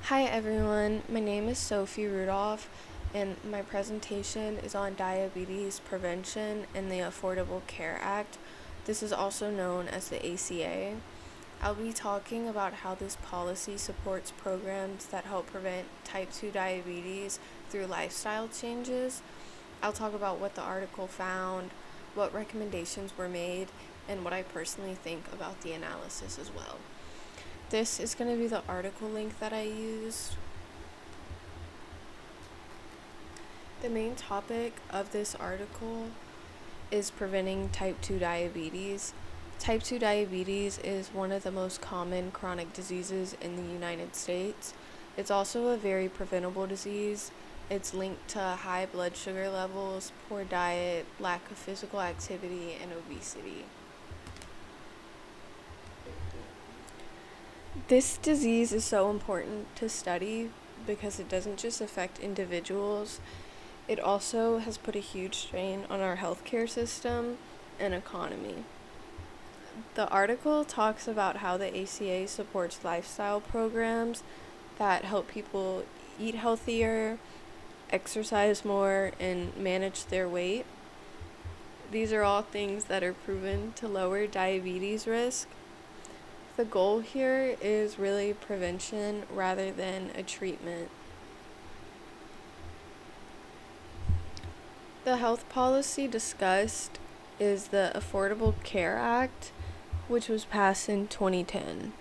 Hi everyone, my name is Sophie Rudolph, and my presentation is on diabetes prevention and the Affordable Care Act. This is also known as the ACA. I'll be talking about how this policy supports programs that help prevent type 2 diabetes through lifestyle changes. I'll talk about what the article found, what recommendations were made, and what I personally think about the analysis as well. This is going to be the article link that I used. The main topic of this article is preventing type 2 diabetes. Type 2 diabetes is one of the most common chronic diseases in the United States. It's also a very preventable disease. It's linked to high blood sugar levels, poor diet, lack of physical activity, and obesity. This disease is so important to study because it doesn't just affect individuals, it also has put a huge strain on our healthcare system and economy. The article talks about how the ACA supports lifestyle programs that help people eat healthier, exercise more, and manage their weight. These are all things that are proven to lower diabetes risk. The goal here is really prevention rather than a treatment. The health policy discussed is the Affordable Care Act, which was passed in 2010.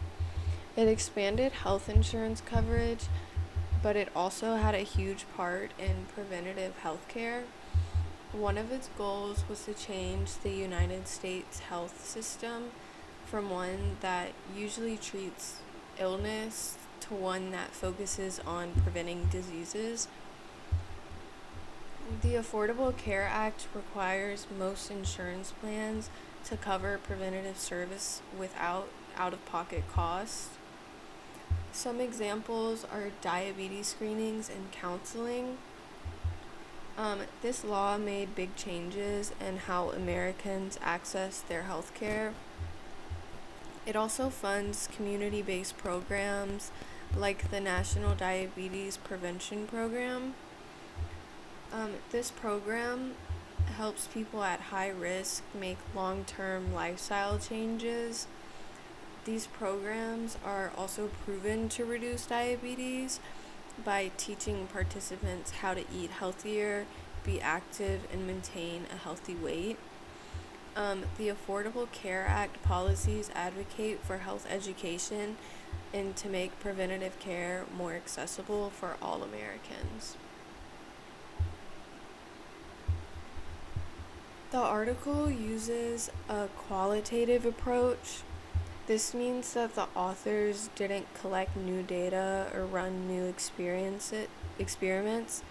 It expanded health insurance coverage, but it also had a huge part in preventative health care. One of its goals was to change the United States health system from one that usually treats illness to one that focuses on preventing diseases. The Affordable Care Act requires most insurance plans to cover preventative service without out-of-pocket costs. Some examples are diabetes screenings and counseling. This law made big changes in how Americans access their health care. It also funds community-based programs like the National Diabetes Prevention Program. This program helps people at high risk make long-term lifestyle changes. These programs are also proven to reduce diabetes by teaching participants how to eat healthier, be active, and maintain a healthy weight. The Affordable Care Act policies advocate for health education and to make preventative care more accessible for all Americans. The article uses a qualitative approach. This means that the authors didn't collect new data or run new experiments.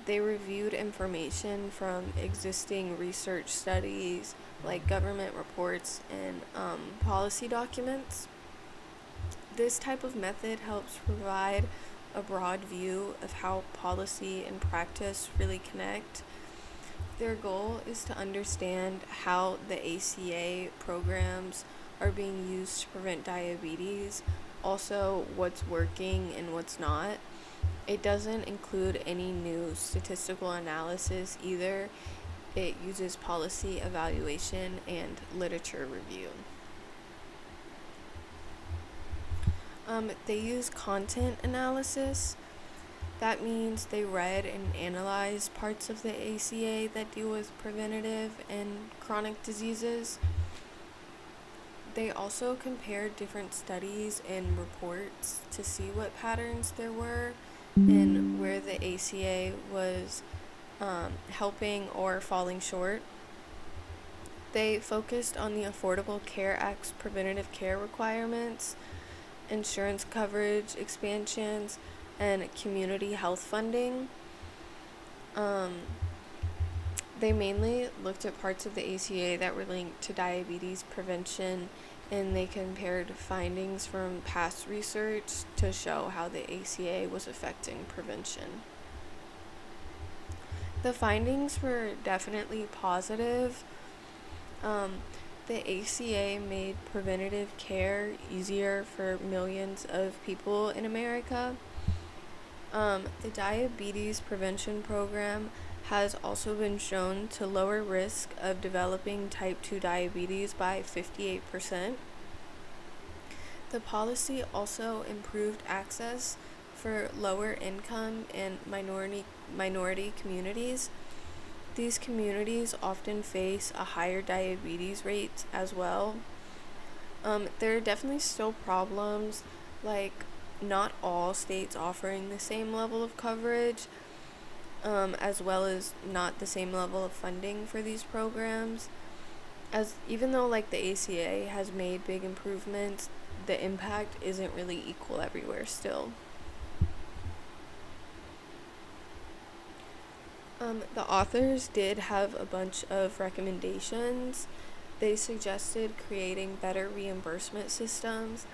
They reviewed information from existing research studies, like government reports and policy documents. This type of method helps provide a broad view of how policy and practice really connect. Their goal is to understand how the ACA programs are being used to prevent diabetes, also what's working and what's not. It doesn't include any new statistical analysis either. It uses policy evaluation and literature review. They use content analysis. That means they read and analyzed parts of the ACA that deal with preventative and chronic diseases. They also compared different studies and reports to see what patterns there were and where the ACA was helping or falling short. They focused on the Affordable Care Act's preventative care requirements, insurance coverage expansions, and community health funding. They mainly looked at parts of the ACA that were linked to diabetes prevention, and they compared findings from past research to show how the ACA was affecting prevention. The findings were definitely positive. The ACA made preventative care easier for millions of people in America. The diabetes prevention program has also been shown to lower risk of developing type 2 diabetes by 58%. The policy also improved access for lower income and minority communities. These communities often face a higher diabetes rate as well. There are definitely still problems, like not all states offering the same level of coverage, as well as not the same level of funding for these programs. As even though like the ACA has made big improvements, the impact isn't really equal everywhere still. The authors did have a bunch of recommendations. They suggested creating better reimbursement systems.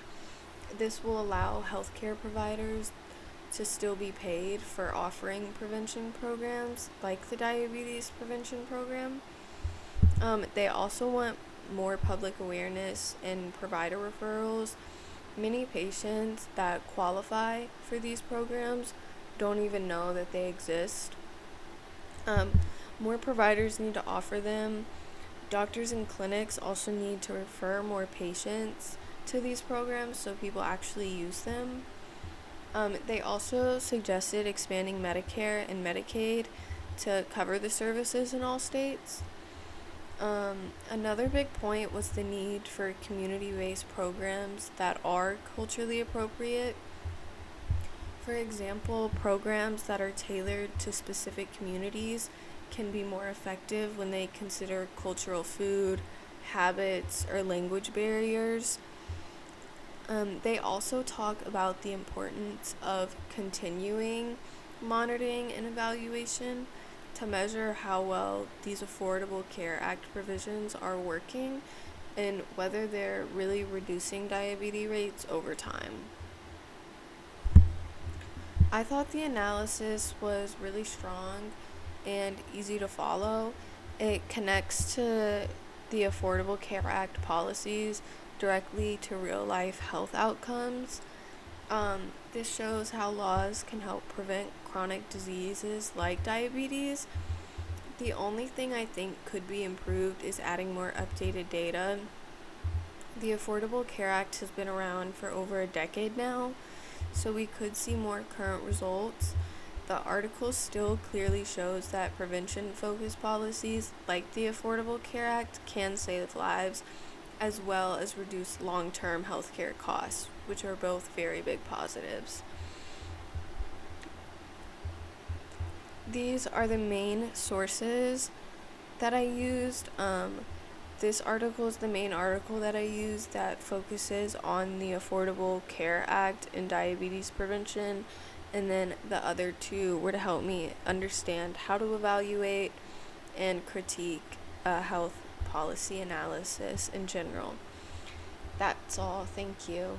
This will allow healthcare providers to still be paid for offering prevention programs like the diabetes prevention program. They also want more public awareness and provider referrals. Many patients that qualify for these programs don't even know that they exist. Um, More providers need to offer them. Doctors and clinics also need to refer more patients to these programs so people actually use them. They also suggested expanding Medicare and Medicaid to cover the services in all states. Another big point was the need for community based programs that are culturally appropriate. For example, programs that are tailored to specific communities can be more effective when they consider cultural food, habits, or language barriers. They also talk about the importance of continuing monitoring and evaluation to measure how well these Affordable Care Act provisions are working and whether they're really reducing diabetes rates over time. I thought the analysis was really strong and easy to follow. It connects to the Affordable Care Act policies directly to real life health outcomes. This shows how laws can help prevent chronic diseases like diabetes. The only thing I think could be improved is adding more updated data. The Affordable Care Act has been around for over a decade now, so we could see more current results. The article still clearly shows that prevention focused policies like the Affordable Care Act can save lives as well as reduce long term healthcare costs, which are both very big positives. These are the main sources that I used. This article is the main article that I used that focuses on the Affordable Care Act and diabetes prevention, and then the other two were to help me understand how to evaluate and critique health policy analysis in general. That's all. Thank you.